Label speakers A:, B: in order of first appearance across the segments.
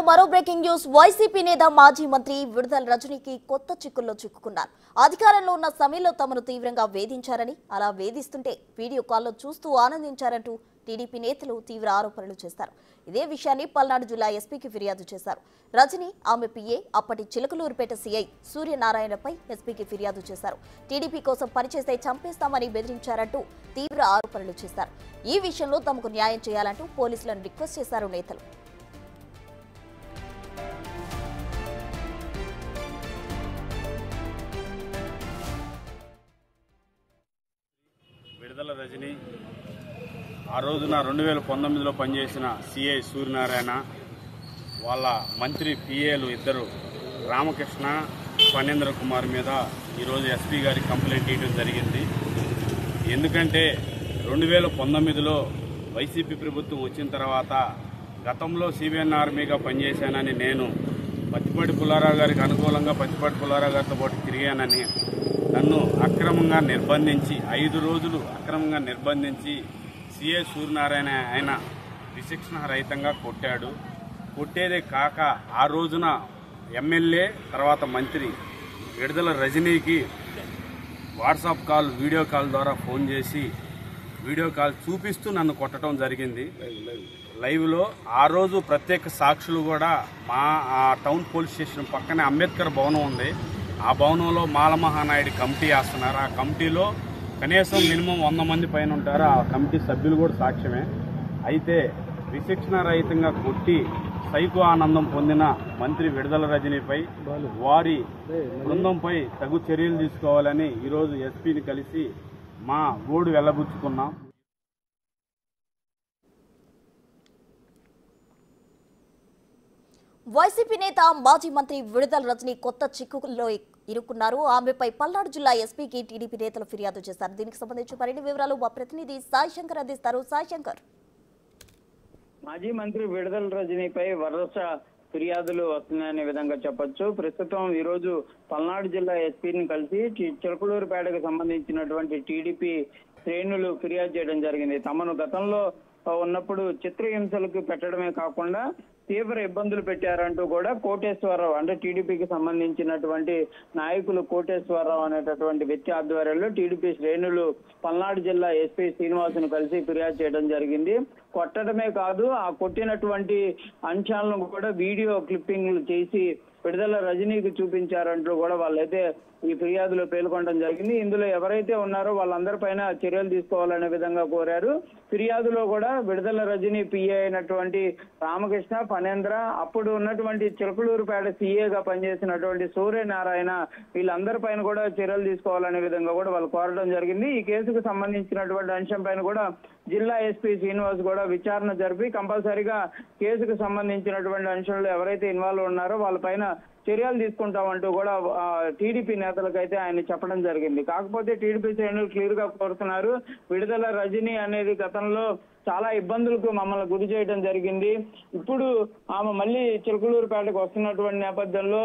A: మరో breaking news. YCP నేత మాజీ మంత్రి విడుదల రజనీకి కొత్త చిక్కుల్లో చిక్కుకున్నారు. అధికారంలో ఉన్న సమయంలో తమను తీవ్రంగా వేధించారని, అలా వేధిస్తుంటే వీడియో కాల్లో చూస్తూ ఆనందించారంటూ టీడీపీ నేతలు తీవ్ర ఆరోపణలు చేశారు. ఇదే విషయాన్ని పల్నాడు జిల్లా ఎస్పీకి ఫిర్యాదు చేశారు. రజనీ, ఆమె పిఏ, అప్పటి చిలకలూరుపేట సీఐ సూర్యనారాయణపై ఎస్పీకి ఫిర్యాదు చేశారు. టీడీపీ కోసం పనిచేస్తే చంపేస్తామని బెదిరించారంటూ తీవ్ర ఆరోపణలు చేశారు. ఈ విషయంలో తమకు న్యాయం చేయాలంటూ పోలీసులను రిక్వెస్ట్ చేశారు నేతలు.
B: విడుదల రజనీ ఆ రోజున 2019లో పనిచేసిన సిఐ సూర్యనారాయణ వాళ్ళ మంత్రి పిఏలు ఇద్దరు రామకృష్ణ, ఫణేంద్ర కుమార్ మీద ఈరోజు ఎస్పీ గారికి కంప్లైంట్ ఇవ్వడం జరిగింది. ఎందుకంటే 2019లో వైసీపీ ప్రభుత్వం వచ్చిన తర్వాత గతంలో సిబిఎన్ ఆర్మీగా పనిచేశానని నేను పత్తిపాటి పుల్లారావు గారికి అనుకూలంగా పత్తిపాటి పుల్లారావు గారితో పాటు తిరిగానని నన్ను అక్రమంగా నిర్బంధించి 5 రోజులు అక్రమంగా నిర్బంధించి సిఐ సూర్యనారాయణ ఆయన విశిక్షణ రహితంగా కొట్టాడు. కొట్టేదే కాక ఆ రోజున ఎమ్మెల్యే తర్వాత మంత్రి విడుదల రజనీకి వాట్సాప్ కాల్, వీడియో కాల్ ద్వారా ఫోన్ చేసి వీడియో కాల్ చూపిస్తూ నన్ను కొట్టడం జరిగింది లైవ్లో. ఆ రోజు ప్రత్యేక సాక్షులు కూడా మా టౌన్ పోలీస్ స్టేషన్ పక్కనే అంబేద్కర్ భవనం ఉంది. ఆ భవనంలో మాలమహానాయుడు కమిటీ వేస్తున్నారు. ఆ కమిటీలో కనీసం మినిమం 100 మంది పైన ఉంటారు. ఆ కమిటీ సభ్యులు కూడా సాక్ష్యమే. అయితే విశిక్షణ రహితంగా కొట్టి సైకో ఆనందం పొందిన మంత్రి విడుదల రజనీపై వారి బృందంపై తగు చర్యలు తీసుకోవాలని ఈరోజు ఎస్పీని కలిసి మా గోడు వెళ్లబుచ్చుకున్నాం.
A: వైసీపీ నేత మాజీ మంత్రి విడుదల రజనీ కొత్త చిక్కుల్లో ఇరుక్కున్నారు. ఆమెపై పల్నాడు జిల్లా ఎస్పీకి టీడీపీ నేతలు ఫిర్యాదు చేశారు. దీనికి సంబంధించి మరిన్ని వివరాలు మా ప్రతినిధి సాయి శంకర్ అందిస్తారు. సాయి శంకర్,
C: మాజీ మంత్రి విడుదల రజనీపై వరుస ఫిర్యాదులు వస్తున్నాయనే విధంగా చెప్పొచ్చు. ప్రస్తుతం ఈ రోజు పల్నాడు జిల్లా ఎస్పీని కలిసి చిలకలూరుపేటకు సంబంధించినటువంటి టీడీపీ శ్రేణులు ఫిర్యాదు చేయడం జరిగింది. తమను గతంలో ఉన్నప్పుడు చిత్రహింసలకు పెట్టడమే కాకుండా తీవ్ర ఇబ్బందులు పెట్టారంటూ కూడా కోటేశ్వరరావు, అంటే టీడీపీకి సంబంధించినటువంటి నాయకులు కోటేశ్వరరావు అనేటటువంటి వ్యక్తి ఆధ్వర్యంలో టీడీపీ శ్రేణులు పల్నాడు జిల్లా ఎస్పీ శ్రీనివాసును కలిసి ఫిర్యాదు చేయడం జరిగింది. కొట్టడమే కాదు, ఆ కొట్టినటువంటి అంశాలను కూడా వీడియో క్లిప్పింగ్లు చేసి విడుదల రజనీకి చూపించారంటూ కూడా వాళ్ళైతే ఈ ఫిర్యాదులో పేర్కొనడం జరిగింది. ఇందులో ఎవరైతే ఉన్నారో వాళ్ళందరిపైన చర్యలు తీసుకోవాలనే విధంగా కోరారు. ఫిర్యాదులో కూడా విడుదల రజనీ పిఏ అయినటువంటి రామకృష్ణ, ఫణేంద్ర, అప్పుడు ఉన్నటువంటి చిలకలూరుపేట సీఏగా పనిచేసినటువంటి సూర్యనారాయణ, వీళ్ళందరిపైన కూడా చర్యలు తీసుకోవాలనే విధంగా కూడా వాళ్ళు కోరడం జరిగింది. ఈ కేసుకు సంబంధించినటువంటి అంశం పైన కూడా జిల్లా ఎస్పీ శ్రీనివాస్ కూడా విచారణ జరిపి కంపల్సరీగా కేసుకు సంబంధించినటువంటి అంశంలో ఎవరైతే ఇన్వాల్వ్ ఉన్నారో వాళ్ళపైన చర్యలు తీసుకుంటామంటూ కూడా టీడీపీ నేతలకైతే ఆయన చెప్పడం జరిగింది. కాకపోతే టీడీపీ శ్రేణులు క్లియర్ గా కోరుతున్నారు, విడుదల రజనీ అనేది గతంలో చాలా ఇబ్బందులకు మమ్మల్ని గురి చేయడం జరిగింది. ఇప్పుడు ఆమె మళ్ళీ చిలకలూరుపేటకు వస్తున్నటువంటి నేపథ్యంలో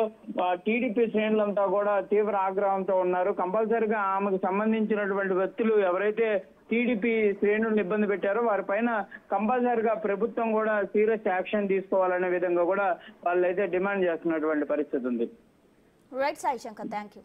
C: టీడీపీ శ్రేణులంతా కూడా తీవ్ర ఆగ్రహంతో ఉన్నారు. కంపల్సరీగా ఆమెకు సంబంధించినటువంటి వ్యక్తులు ఎవరైతే టీడీపీ శ్రేణులను ఇబ్బంది పెట్టారో వారిపైన కంపల్సరీగా ప్రభుత్వం కూడా సీరియస్ యాక్షన్ తీసుకోవాలనే విధంగా కూడా వాళ్ళైతే డిమాండ్ చేస్తున్నటువంటి పరిస్థితి ఉంది.
A: Right Sai Shankar, thank you.